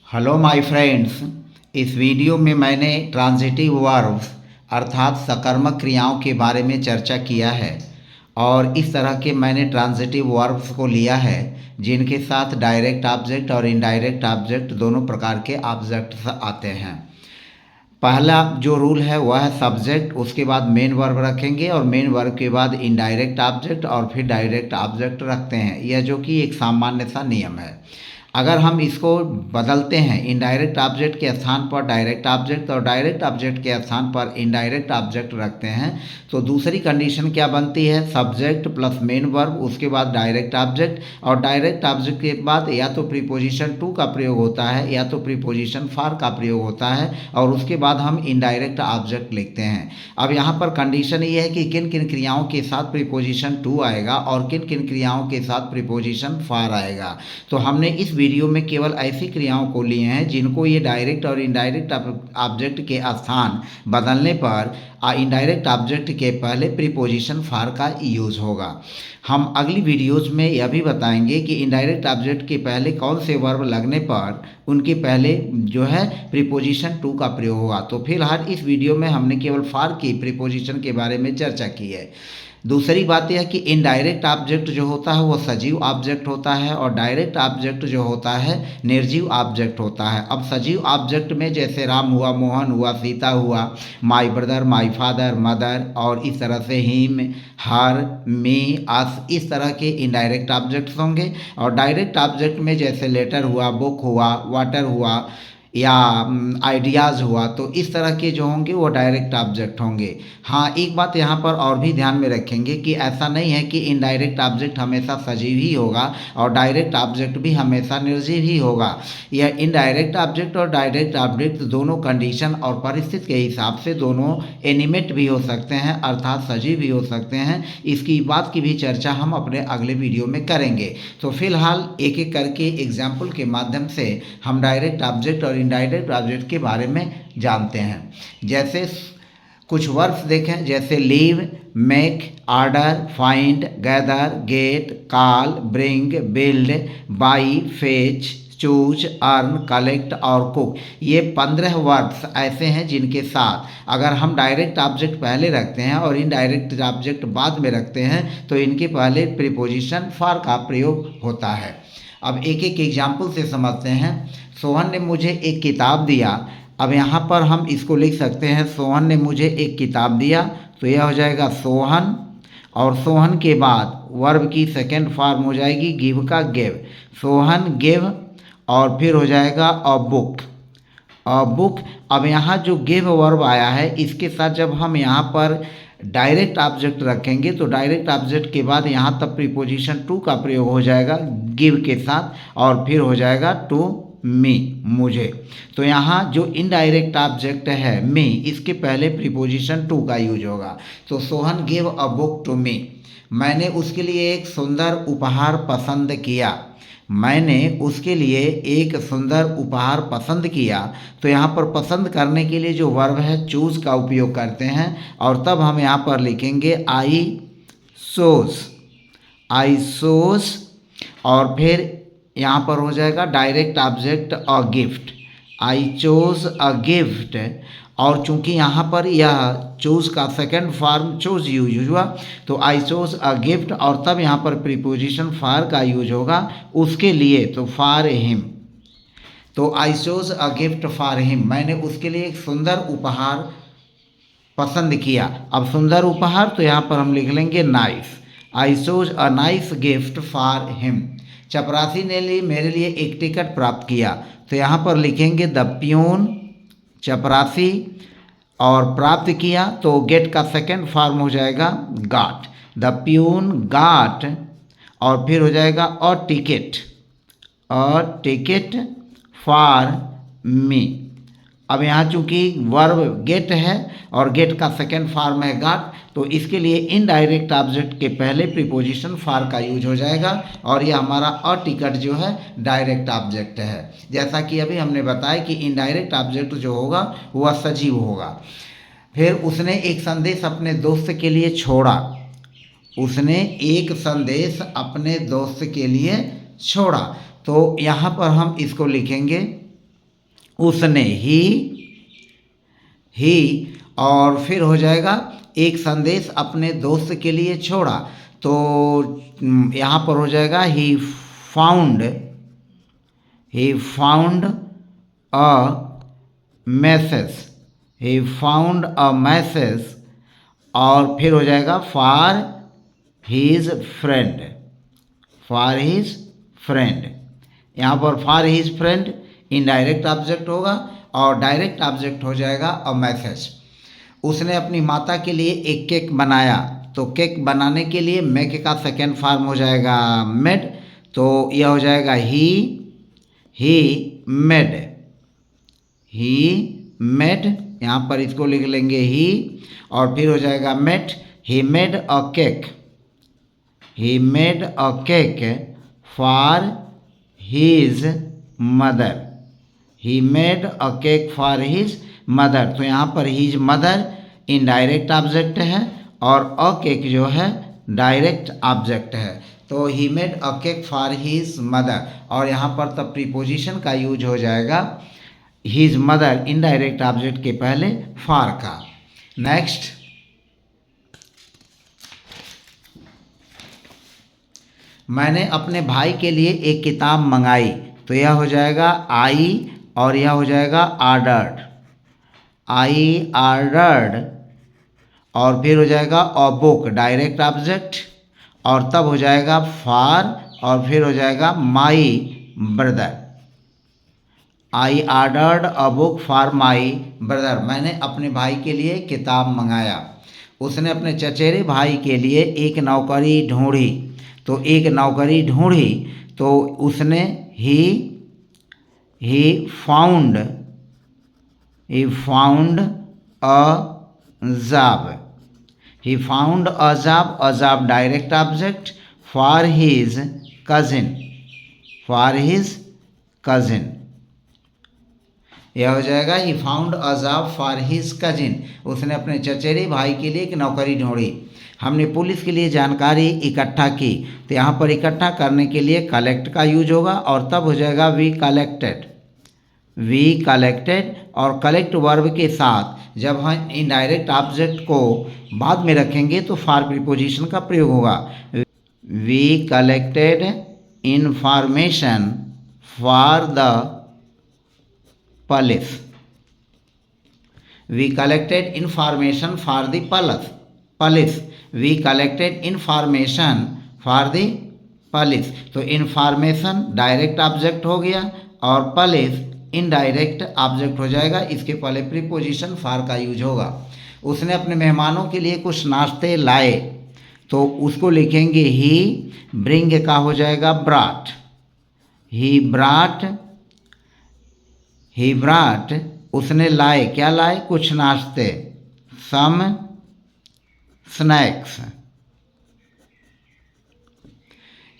Hello my friends. इस video में मैंने ट्रांजिटिव वर्ब्स अर्थात सकर्मक क्रियाओं के बारे में चर्चा किया है और इस तरह के मैंने ट्रांजिटिव वर्ब्स को लिया है जिनके साथ डायरेक्ट ऑब्जेक्ट और इनडायरेक्ट ऑब्जेक्ट दोनों प्रकार के ऑब्जेक्ट्स आते हैं। पहला जो रूल है वह है सब्जेक्ट, उसके बाद मेन वर्ब रखेंगे और मेन वर्ब के बाद इनडायरेक्ट ऑब्जेक्ट और फिर डायरेक्ट ऑब्जेक्ट रखते हैं। यह जो कि एक सामान्य सा नियम है। अगर हम इसको बदलते हैं, इनडायरेक्ट ऑब्जेक्ट के स्थान पर डायरेक्ट ऑब्जेक्ट और डायरेक्ट ऑब्जेक्ट के स्थान पर इनडायरेक्ट ऑब्जेक्ट रखते हैं तो दूसरी कंडीशन क्या बनती है? सब्जेक्ट प्लस मेन वर्ब, उसके बाद डायरेक्ट ऑब्जेक्ट और डायरेक्ट ऑब्जेक्ट के बाद या तो प्रीपोजिशन टू का प्रयोग होता है या तो प्रीपोजिशन फॉर का प्रयोग होता है और उसके बाद हम इनडायरेक्ट ऑब्जेक्ट लिखते हैं। अब यहाँ पर कंडीशन ये है कि किन किन क्रियाओं के साथ प्रीपोजिशन टू आएगा और किन किन क्रियाओं के साथ प्रीपोजिशन फॉर आएगा। तो हमने इस वीडियो में केवल ऐसी क्रियाओं को लिए हैं जिनको ये डायरेक्ट और इनडायरेक्ट ऑब्जेक्ट के स्थान बदलने पर इनडायरेक्ट ऑब्जेक्ट के पहले प्रीपोजिशन फॉर का यूज़ होगा। हम अगली वीडियोस में यह भी बताएंगे कि इनडायरेक्ट ऑब्जेक्ट के पहले कौन से वर्ब लगने पर उनके पहले जो है प्रीपोजिशन टू का प्रयोग होगा। तो फिलहाल इस वीडियो में हमने केवल फॉर की प्रीपोजिशन के बारे में चर्चा की है। दूसरी बात यह है कि इनडायरेक्ट ऑब्जेक्ट जो होता है वो सजीव ऑब्जेक्ट होता है और डायरेक्ट ऑब्जेक्ट जो होता है निर्जीव ऑब्जेक्ट होता है। अब सजीव ऑब्जेक्ट में जैसे राम हुआ, मोहन हुआ, सीता हुआ, my brother, my father, mother और इस तरह से हिम, हर, मी, अस, इस तरह के इनडायरेक्ट ऑब्जेक्ट्स होंगे। और डायरेक्ट ऑब्जेक्ट में जैसे लेटर हुआ, बुक हुआ, वाटर हुआ या आइडियाज़ हुआ, तो इस तरह के जो होंगे वो डायरेक्ट ऑब्जेक्ट होंगे। हाँ, एक बात यहाँ पर और भी ध्यान में रखेंगे कि ऐसा नहीं है कि इनडायरेक्ट ऑब्जेक्ट हमेशा सजीव ही होगा और डायरेक्ट ऑब्जेक्ट भी हमेशा निर्जीव ही होगा। यह इनडायरेक्ट ऑब्जेक्ट और डायरेक्ट ऑब्जेक्ट दोनों कंडीशन और परिस्थिति के हिसाब से दोनों एनिमेट भी हो सकते हैं अर्थात सजीव भी हो सकते हैं। इसकी बात की भी चर्चा हम अपने अगले वीडियो में करेंगे। तो फिलहाल एक एक करके एग्जाम्पल के माध्यम से हम डायरेक्ट ऑब्जेक्ट और इनडायरेक्ट ऑब्जेक्ट के बारे में जानते हैं। जैसे कुछ वर्ब्स देखें, जैसे leave, make, order, find, gather, get, call, bring, build, buy, fetch, choose, earn, collect और कुक। ये 15 वर्ब्स ऐसे हैं जिनके साथ अगर हम डायरेक्ट ऑब्जेक्ट पहले रखते हैं और इनडायरेक्ट ऑब्जेक्ट बाद में रखते हैं तो इनके पहले प्रीपोजिशन फॉर का प्रयोग होता है। अब एक एक एग्जाम्पल से समझते हैं। सोहन ने मुझे एक किताब दिया। अब यहाँ पर हम इसको लिख सकते हैं, सोहन ने मुझे एक किताब दिया, तो यह हो जाएगा सोहन और सोहन के बाद वर्ब की सेकेंड फॉर्म हो जाएगी गिव का गिव। सोहन गिव और फिर हो जाएगा अ बुक, अ बुक। अब यहाँ जो गिव वर्ब आया है इसके साथ जब हम यहाँ पर डायरेक्ट ऑब्जेक्ट रखेंगे तो डायरेक्ट ऑब्जेक्ट के बाद यहाँ तक प्रीपोजिशन टू का प्रयोग हो जाएगा गिव के साथ और फिर हो जाएगा टू मी, मुझे। तो यहाँ जो इनडायरेक्ट ऑब्जेक्ट है मी, इसके पहले प्रीपोजिशन टू का यूज होगा। तो Sohan give a book to me, मैंने उसके लिए एक सुंदर उपहार पसंद किया। मैंने उसके लिए एक सुंदर उपहार पसंद किया। तो यहाँ पर पसंद करने के लिए जो वर्ब है चूज़ का उपयोग करते हैं और तब हम यहाँ पर लिखेंगे आई सोस, आई सोस और फिर यहाँ पर हो जाएगा direct object a gift, I chose a gift. और चूंकि यहाँ पर यह चूज का सेकेंड फॉर्म चूज यूज हुआ तो आई चोज अ गिफ्ट और तब यहाँ पर प्रीपोजिशन फॉर का यूज होगा उसके लिए, तो फॉर हिम। तो आई chose a gift for him, मैंने उसके लिए एक सुंदर उपहार पसंद किया। अब सुंदर उपहार तो यहाँ पर हम लिख लेंगे nice, I chose a nice gift for him. चपरासी ने मेरे लिए एक टिकट प्राप्त किया, तो यहाँ पर लिखेंगे द प्यून, चपरासी और प्राप्त किया तो गेट का सेकेंड फॉर्म हो जाएगा गाट, द प्यून गाट और फिर हो जाएगा a ticket, a ticket for me. अब यहाँ चूंकि वर्ब गेट है और गेट का सेकेंड फॉर्म है गाट तो इसके लिए इनडायरेक्ट ऑब्जेक्ट के पहले प्रीपोजिशन फॉर का यूज हो जाएगा और ये हमारा अ टिकट जो है डायरेक्ट ऑब्जेक्ट है। जैसा कि अभी हमने बताया कि इनडायरेक्ट ऑब्जेक्ट जो होगा वह सजीव होगा। फिर उसने एक संदेश अपने दोस्त के लिए छोड़ा, उसने एक संदेश अपने दोस्त के लिए छोड़ा। तो यहाँ पर हम इसको लिखेंगे उसने, ही और फिर हो जाएगा एक संदेश अपने दोस्त के लिए छोड़ा, तो यहाँ पर हो जाएगा he found a message, he found a message, और फिर हो जाएगा फॉर हीज फ्रेंड, यहाँ पर for his friend indirect object होगा और डायरेक्ट ऑब्जेक्ट हो जाएगा अ मैसेज। उसने अपनी माता के लिए एक केक बनाया, तो केक बनाने के लिए मेक का सेकेंड फॉर्म हो जाएगा मेड, तो यह हो जाएगा ही मेड, यहाँ पर इसको लिख लेंगे ही, और फिर हो जाएगा made, he made a cake for his mother, he made a cake for his mother, तो यहाँ पर हीज मदर इनडायरेक्ट ऑब्जेक्ट है और अ केक जो है डायरेक्ट ऑब्जेक्ट है, तो he made a cake for his mother, और यहाँ पर तब प्रीपोजिशन का यूज हो जाएगा हीज मदर इनडायरेक्ट ऑब्जेक्ट के पहले फॉर का। नेक्स्ट, मैंने अपने भाई के लिए एक किताब मंगाई, तो यह हो जाएगा आई और यह हो जाएगा ऑर्डर्ड, आई ऑर्डर्ड, और फिर हो जाएगा अ बुक डायरेक्ट ऑब्जेक्ट, और तब हो जाएगा फॉर, और फिर हो जाएगा my brother, I ordered a book for my brother, मैंने अपने भाई के लिए किताब मंगाया। उसने अपने चचेरे भाई के लिए एक नौकरी ढूंढी, तो एक नौकरी ढूंढी, तो उसने ही found a job direct object for his cousin, यह हो जाएगा he found a job for his cousin, उसने अपने चचेरे भाई के लिए एक नौकरी ढूंढी। हमने पुलिस के लिए जानकारी इकट्ठा की, तो यहाँ पर इकट्ठा करने के लिए कलेक्ट का यूज होगा और तब हो जाएगा वी कलेक्टेड, और कलेक्ट वर्ब के साथ जब हम इनडायरेक्ट ऑब्जेक्ट को बाद में रखेंगे तो फॉर प्रीपोजिशन का प्रयोग होगा। We collected information for the police, we collected information for the police, we collected information for the police, तो इंफॉर्मेशन डायरेक्ट ऑब्जेक्ट हो गया और पुलिस इनडायरेक्ट ऑब्जेक्ट हो जाएगा, इसके पहले प्रीपोजिशन फॉर का यूज होगा। उसने अपने मेहमानों के लिए कुछ नाश्ते लाए, तो उसको लिखेंगे ही ब्रिंग का हो जाएगा ब्राट, ही ब्राट, उसने लाए, क्या लाए, कुछ नाश्ते, some snacks,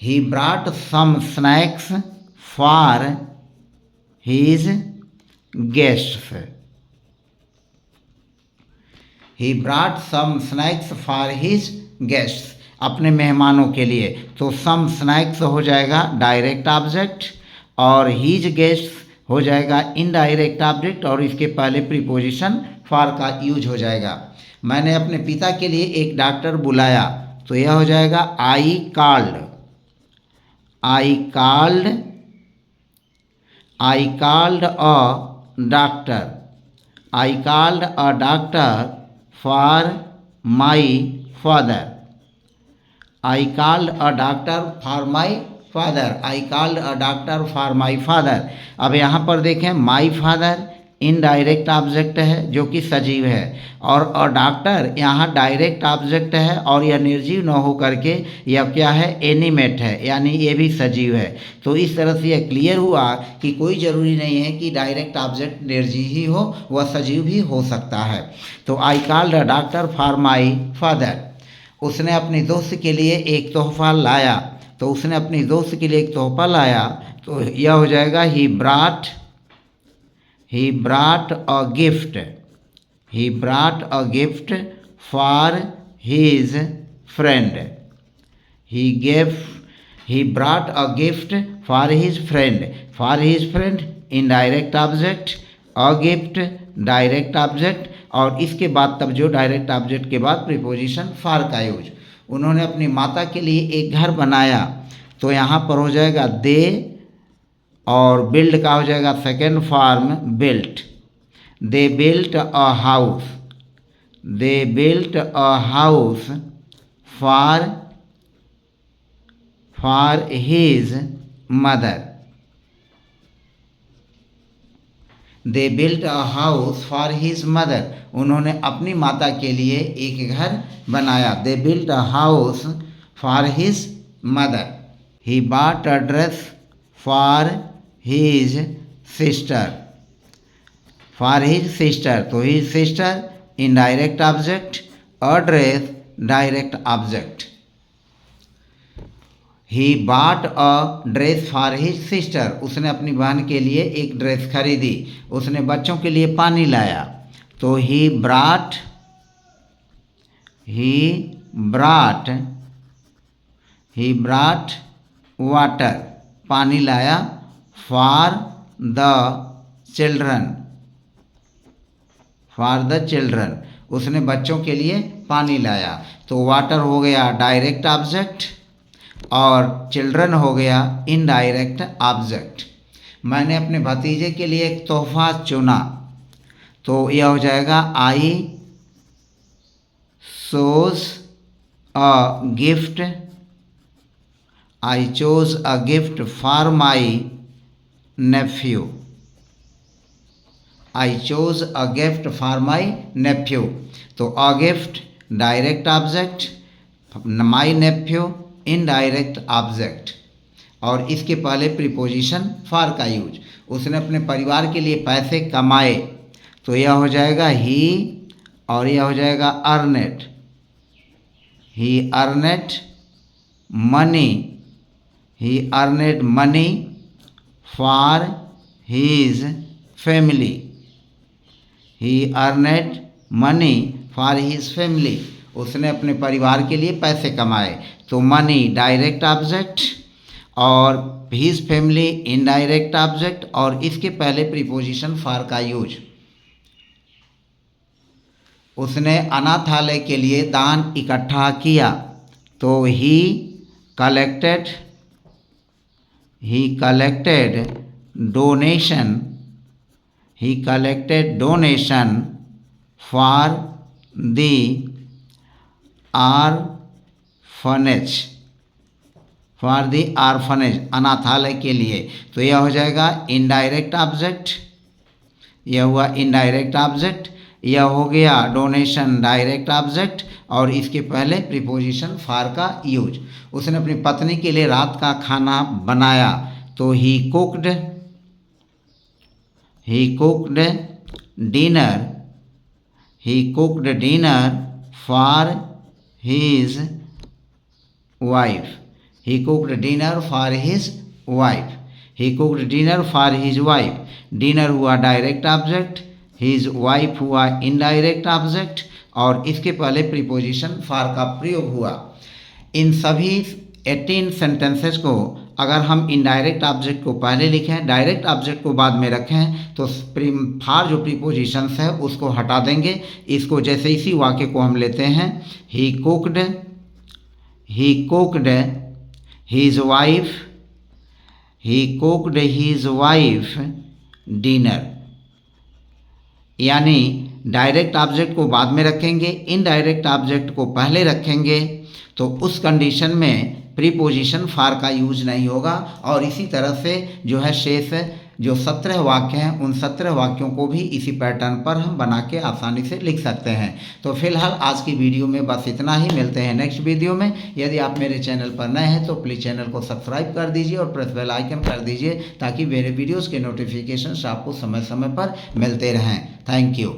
he brought some snacks for his guests, he brought some snacks for his guests, अपने मेहमानों के लिए, तो सम स्नैक्स हो जाएगा डायरेक्ट ऑब्जेक्ट और हीज गेस्ट्स हो जाएगा इनडायरेक्ट ऑब्जेक्ट और इसके पहले प्रीपोजिशन फॉर का यूज हो जाएगा। मैंने अपने पिता के लिए एक डॉक्टर बुलाया, तो यह हो जाएगा I called a doctor for my father, I called a doctor for my father, अब यहाँ पर देखें माई फादर इनडायरेक्ट ऑब्जेक्ट है जो कि सजीव है और अ डॉक्टर यहाँ डायरेक्ट ऑब्जेक्ट है और यह निर्जीव न हो करके यह क्या है, एनिमेट है, यानी ये भी सजीव है। तो इस तरह से यह क्लियर हुआ कि कोई ज़रूरी नहीं है कि डायरेक्ट ऑब्जेक्ट निर्जीव ही हो, वह सजीव भी हो सकता है। तो I called a doctor for my father, उसने अपने दोस्त के लिए एक तोहफा लाया, तो उसने अपने दोस्त के लिए एक तोहफा लाया, तो यह हो जाएगा he brought a gift for his friend, he brought a gift for his friend indirect object a gift direct object, और इसके बाद तब जो डायरेक्ट ऑब्जेक्ट के बाद प्रीपोजिशन फॉर का यूज। उन्होंने अपनी माता के लिए एक घर बनाया, तो यहाँ पर हो जाएगा दे, और बिल्ड का हो जाएगा second form built. They built a house, they built a house for his mother. They built a house for his mother, उन्होंने अपनी माता के लिए एक घर बनाया। They built a house for his mother. He bought a dress for his sister, for his sister, तो his sister indirect object, a dress direct object. He bought a dress for his sister, उसने अपनी बहन के लिए एक dress खरीदी। उसने बच्चों के लिए पानी लाया, तो ही ब्राट वाटर, पानी लाया, फॉर द चिल्ड्रन, उसने बच्चों के लिए पानी लाया। तो वाटर हो गया डायरेक्ट ऑब्जेक्ट और चिल्ड्रन हो गया इनडायरेक्ट ऑब्जेक्ट। मैंने अपने भतीजे के लिए एक तोहफा चुना, तो यह हो जाएगा I chose a gift, I chose a gift for my nephew, I chose a gift for my nephew. तो a gift direct object, my nephew indirect object, और इसके पहले प्रीपोजिशन फॉर का यूज। उसने अपने परिवार के लिए पैसे कमाए, तो यह हो जाएगा ही, और यह हो जाएगा ornate, he ornate money, he ornate money for his family, he ornate money for his family, उसने अपने परिवार के लिए पैसे कमाए। तो मनी डायरेक्ट ऑब्जेक्ट और हिज फैमिली इनडायरेक्ट ऑब्जेक्ट, और इसके पहले प्रीपोजिशन फॉर का यूज। उसने अनाथालय के लिए दान इकट्ठा किया, तो he collected donation for the orphanage, अनाथालय के लिए। तो यह हो जाएगा इनडायरेक्ट ऑब्जेक्ट, यह हुआ इनडायरेक्ट ऑब्जेक्ट, यह हो गया डोनेशन डायरेक्ट ऑब्जेक्ट, और इसके पहले प्रीपोजिशन फॉर का यूज। उसने अपनी पत्नी के लिए रात का खाना बनाया, तो he cooked dinner for his wife, he cooked dinner for his wife, he cooked dinner for his wife। dinner हुआ डायरेक्ट ऑब्जेक्ट, his wife हुआ इनडायरेक्ट ऑब्जेक्ट, और इसके पहले प्रीपोजिशन फॉर का प्रयोग हुआ। इन सभी 18 सेंटेंसेस को अगर हम इनडायरेक्ट ऑब्जेक्ट को पहले लिखें, डायरेक्ट ऑब्जेक्ट को बाद में रखें, तो फॉर जो प्रीपोजिशंस है उसको हटा देंगे। इसको जैसे इसी वाक्य को हम लेते हैं, he cooked his wife dinner, यानी डायरेक्ट ऑब्जेक्ट को बाद में रखेंगे, इनडायरेक्ट ऑब्जेक्ट को पहले रखेंगे, तो उस कंडीशन में प्रीपोजिशन फॉर का यूज नहीं होगा। और इसी तरह से जो है शेष जो 17 वाक्य हैं, उन 17 वाक्यों को भी इसी पैटर्न पर हम बना के आसानी से लिख सकते हैं। तो फिलहाल आज की वीडियो में बस इतना ही, मिलते हैं नेक्स्ट वीडियो में। यदि आप मेरे चैनल पर नए हैं तो प्लीज़ चैनल को सब्सक्राइब कर दीजिए और प्रेस बेल आइकन कर दीजिए, ताकि मेरे वीडियोज़ के नोटिफिकेशन आपको समय समय पर मिलते रहें। Thank you.